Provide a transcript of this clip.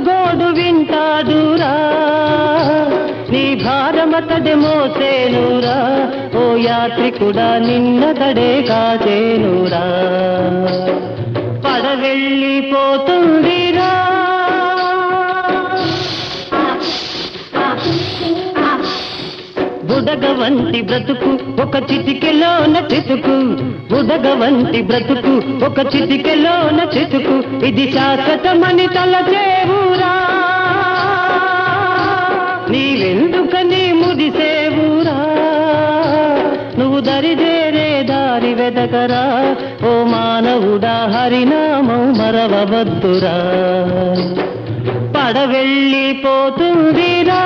గోడు వింటాడురా నీ భారమతడే మోసేనురా ఓ యాత్రికుడా నిన్నతడే కాచేనురా పడవెళ్ళిపోతుందిరా బుడగ వంటి బ్రతుకు ఒక చిటికెలోన చితుకు బుడగ వంటి బ్రతుకు ఒక చిటికెలోన చితుకు ఇది శాశ్వతమని తలచేవురా నీవెందుకని ముడిసేవురా నువ్వు దరిదేరే దారి వెదకరా ఓ మానవుడా హరినామం మరవవద్దురా పడవెళ్ళిపోతుందిరా